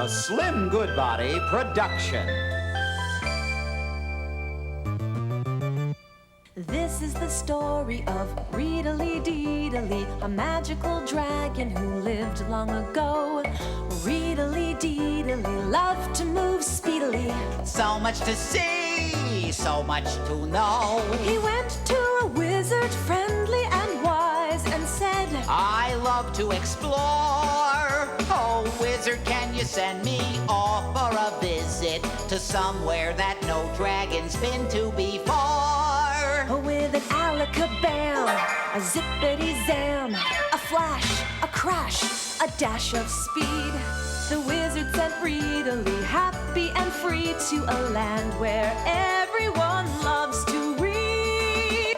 A Slim Goodbody production. This is the story of Reedly-Deedly, a magical dragon who lived long ago. Reedly-Deedly loved to move speedily. So much to see, so much to know. He went to a wizard, friendly and wise, and said, I love to explore. Oh, wizard, can you send me off for a visit to somewhere that no dragon's been to before? With an alakabam, a zippity-zam, a flash, a crash, a dash of speed, the wizard sent Reedly, happy and free, to a land where everyone loves to read.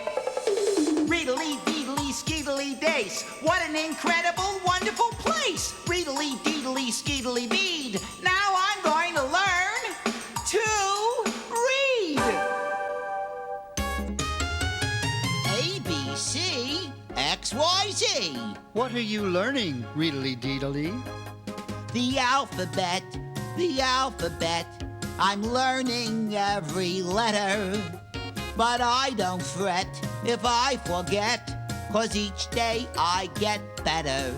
Reedly-deedly, skeedly days, what an incredible, wonderful place! Reedly-deedly, skeedly bead, now I'm going to learn to read! A, B, C, X, Y, Z. What are you learning, Reedly-Deedly? The alphabet, the alphabet. I'm learning every letter. But I don't fret if I forget, 'cause each day I get better.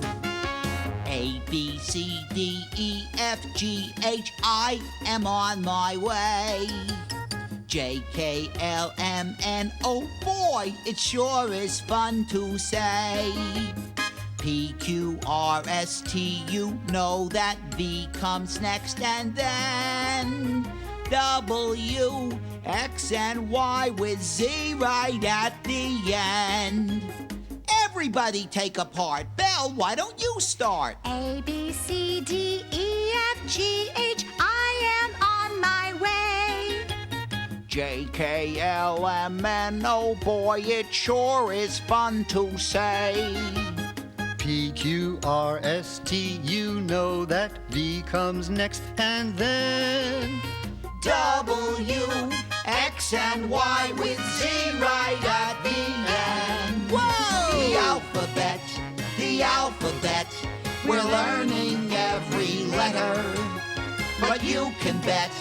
A, B, C, D, E, F, G, H, I am on my way. J, K, L, M, N, oh boy, it sure is fun to say. P, Q, R, S, T, you know that V comes next, and then W, X, and Y with Z right at the end. Everybody take a part. Belle, why don't you start? A, B, C, D, E, F, G, H, I am on my way. J, K, L, M, N, oh boy, it sure is fun to say. P, Q, R, S, T, you know that V comes next, and then W, X, and Y with Z right at the end. Whoa! The alphabet, we're learning every letter. But you can bet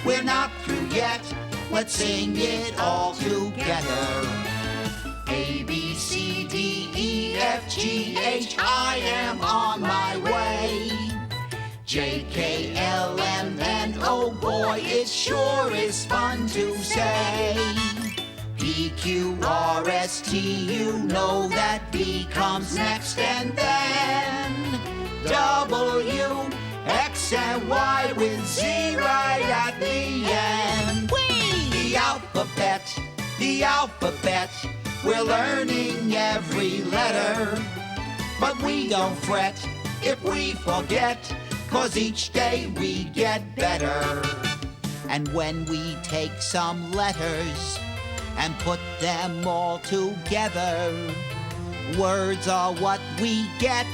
we're not through yet. Let's sing it all together. A, B, C, D, E, F, G, H, I am on my way. J, K, L, M, N, oh boy, it sure is fun to say. P, Q, R, S, T, you know that V comes next, and then W, X, and Y with Z right at the end. Whee! The alphabet, we're learning every letter. But we don't fret if we forget, 'cause each day we get better. And when we take some letters and put them all together, words are what we get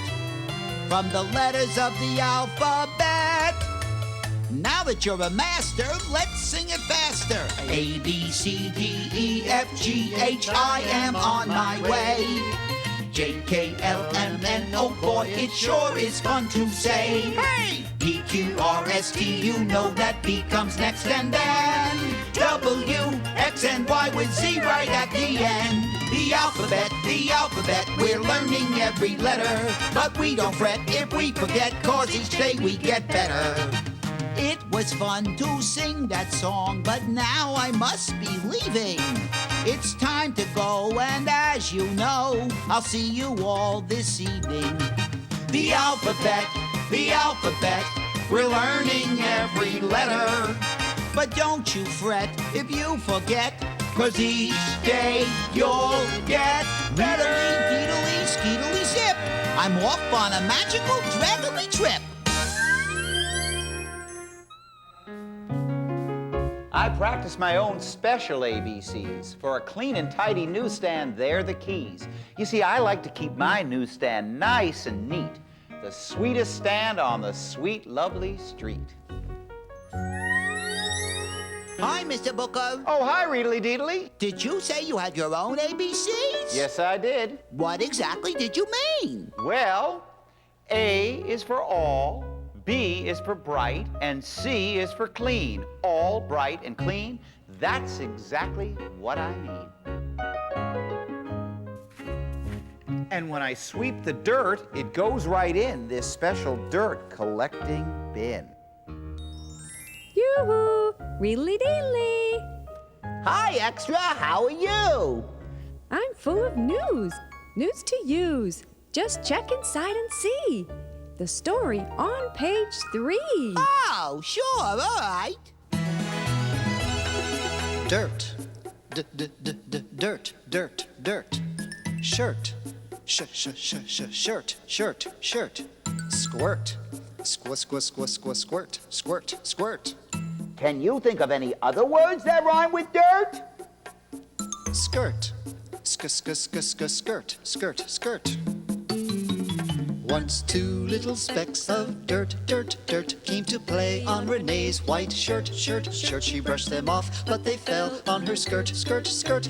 from the letters of the alphabet. Now that you're a master, let's sing it faster. A, B, C, D, E, F, G, H, I am on my way. J, K, L, M, N, oh boy, it sure is fun to say. Hey! P, Q, R, S, T, you know that B comes next, and then W, X, and Y with Z right at the end. The alphabet, we're learning every letter. But we don't fret if we forget, 'cause each day we get better. It was fun to sing that song, but now I must be leaving. It's time to go, and as you know, I'll see you all this evening. The alphabet, we're learning every letter. But don't you fret if you forget, 'cause each day you'll get better. Reedly, skeedly, zip, I'm off on a magical dragonly trip. I practice my own special ABCs. For a clean and tidy newsstand, they're the keys. You see, I like to keep my newsstand nice and neat. The sweetest stand on the sweet, lovely street. Hi, Mr. Booker. Oh, hi, Reedly-Deedly. Did you say you had your own ABCs? Yes, I did. What exactly did you mean? Well, A is for all, B is for bright, and C is for clean. All bright and clean. That's exactly what I mean. And when I sweep the dirt, it goes right in this special dirt collecting bin. Yoo-hoo! Reely-deely! Hi, Extra. How are you? I'm full of news. News to use. Just check inside and see. The story on page 3. Oh, sure. All right. Dirt. Dirt, dirt, dirt. Shirt. Shirt, shirt. Squirt. Squirt, squirt. Can you think of any other words that rhyme with dirt? Skirt. Skirt. Once two little specks of dirt came to play on Renee's white shirt. She brushed them off, but they fell on her skirt.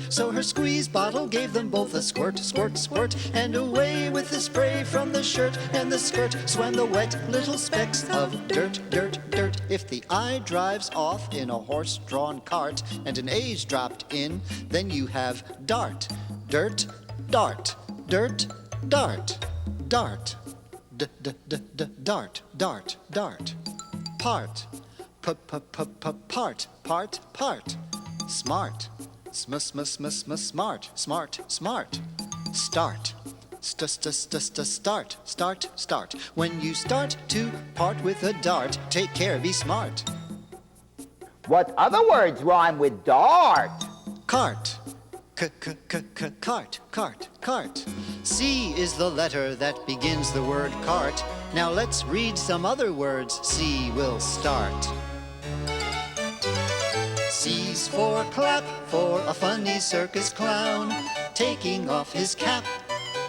So her squeeze bottle gave them both a squirt. And away with the spray from the shirt and the skirt swam the wet little specks of dirt. If the I drives off in a horse-drawn cart and an A's dropped in, then you have dart. Dirt, dart. Dirt, dart. Dart. Dart. Part. Part. Smart. Smart. Start. When you start to part with a dart, take care, be smart. What other words rhyme with dart? Cart. Cart. C is the letter that begins the word cart. Now let's read some other words C will start. C's for clap, for a funny circus clown, taking off his cap,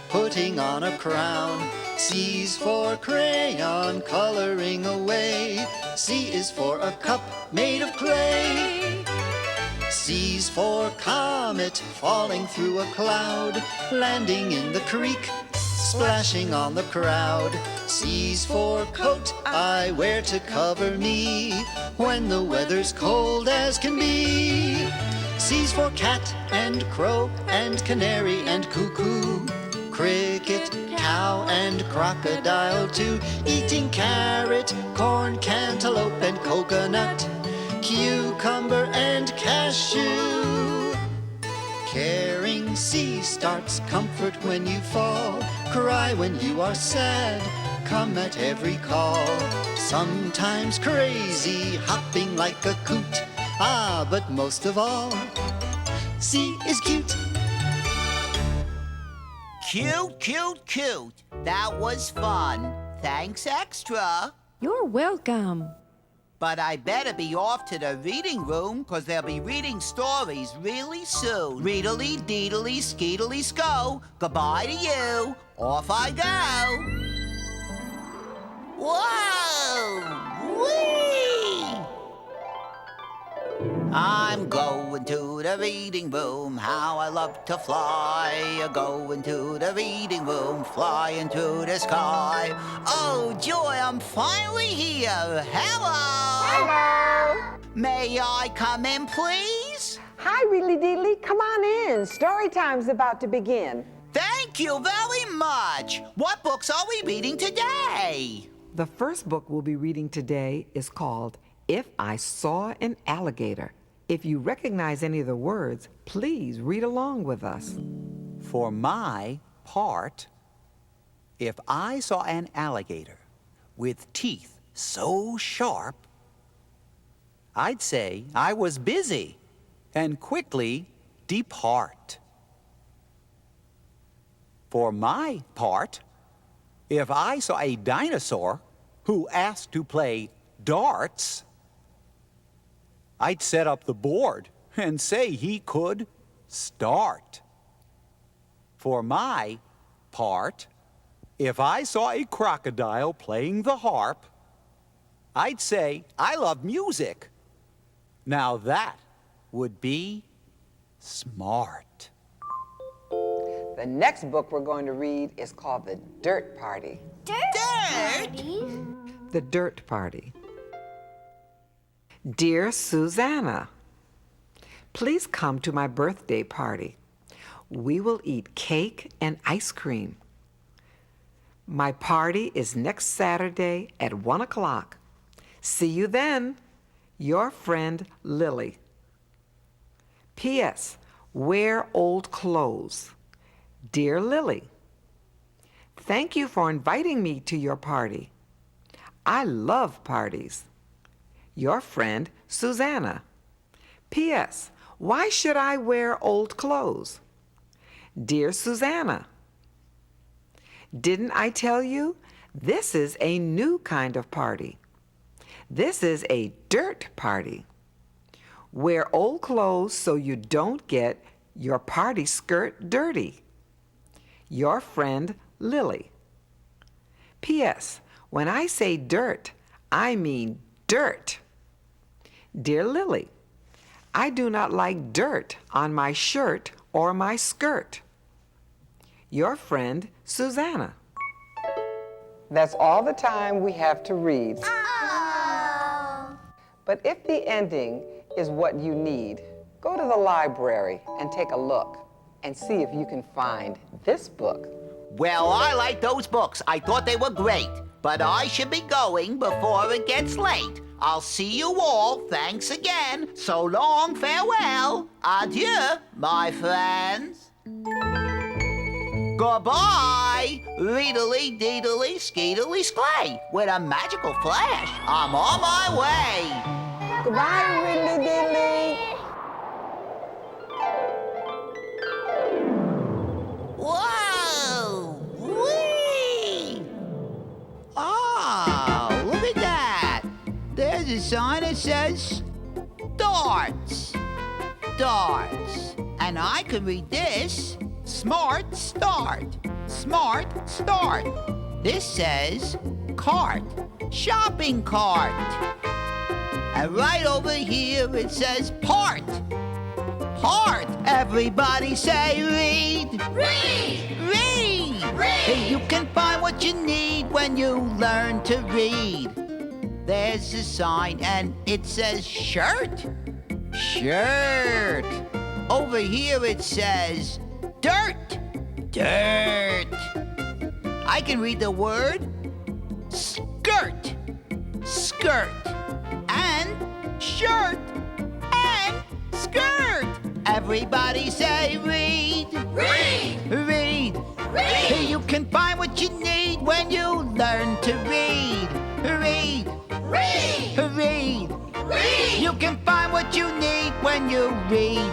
putting on a crown. C's for crayon, coloring away. C is for a cup made of clay. C's for comet, falling through a cloud, landing in the creek, splashing on the crowd. C's for coat I wear to cover me when the weather's cold as can be. C's for cat and crow and canary and cuckoo, cricket, cow and crocodile too, eating carrot, corn, cantaloupe and coconut, cucumber and cashew. Caring C starts comfort when you fall, cry when you are sad, come at every call. Sometimes crazy, hopping like a coot. But most of all, C is cute. Cute. That was fun. Thanks, Extra. You're welcome. But I better be off to the reading room, 'cause they'll be reading stories really soon. Readily, deedly, skeetily, sko. Goodbye to you. Off I go. Whoa! Whee! I'm going to the reading room. How I love to fly. Going to the reading room, flying to the sky. Oh, joy, I'm finally here. Hello! May I come in, please? Hi, Reedly Deedly. Come on in. Story time's about to begin. Thank you very much. What books are we reading today? The first book we'll be reading today is called If I Saw an Alligator. If you recognize any of the words, please read along with us. For my part, if I saw an alligator with teeth so sharp, I'd say I was busy and quickly depart. For my part, if I saw a dinosaur who asked to play darts, I'd set up the board and say he could start. For my part, if I saw a crocodile playing the harp, I'd say I love music. Now that would be smart. The next book we're going to read is called The Dirt Party. Dirt? the dirt party. Dear Susanna, please come to my birthday party. We will eat cake and ice cream. My party is next Saturday at 1 o'clock. See you then. Your friend, Lily. P.S. Wear old clothes. Dear Lily, thank you for inviting me to your party. I love parties. Your friend, Susanna. P.S. Why should I wear old clothes? Dear Susanna, didn't I tell you? This is a new kind of party. This is a dirt party. Wear old clothes so you don't get your party skirt dirty. Your friend, Lily. P.S. When I say dirt, I mean dirt. Dear Lily, I do not like dirt on my shirt or my skirt. Your friend, Susanna. That's all the time we have to read. Oh. But if the ending is what you need, go to the library and take a look and see if you can find this book. Well, I like those books. I thought they were great. But I should be going before it gets late. I'll see you all. Thanks again. So long, farewell. Adieu, my friends. Goodbye. Reedly, deedly, skeetily, sklay. With a magical flash, I'm on my way. Goodbye, Ridley Diddly. Whoa! Whee! Oh, look at that. There's a sign that says darts. Darts. And I can read this. Smart start. Smart start. This says cart. Shopping cart. And right over here it says part. Part. Everybody say read. Read! Read. Read! You can find what you need when you learn to read. There's a sign and it says shirt. Shirt. Over here it says dirt. Dirt. I can read the word skirt. Skirt. And shirt. And skirt. Everybody say read. Read! Read. Read! You can find what you need when you learn to read. Read. Read! Read. Read! You can find what you need when you read.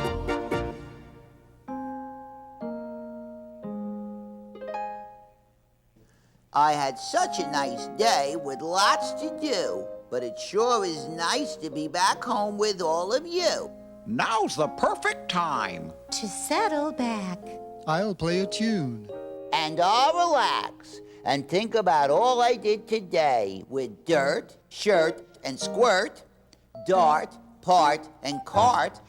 I had such a nice day with lots to do, but it sure is nice to be back home with all of you. Now's the perfect time. To settle back. I'll play a tune. And I'll relax and think about all I did today with dirt, shirt, and squirt, dart, part, and cart.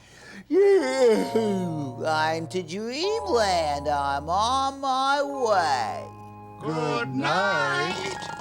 I'm to dreamland. I'm on my way. Good night.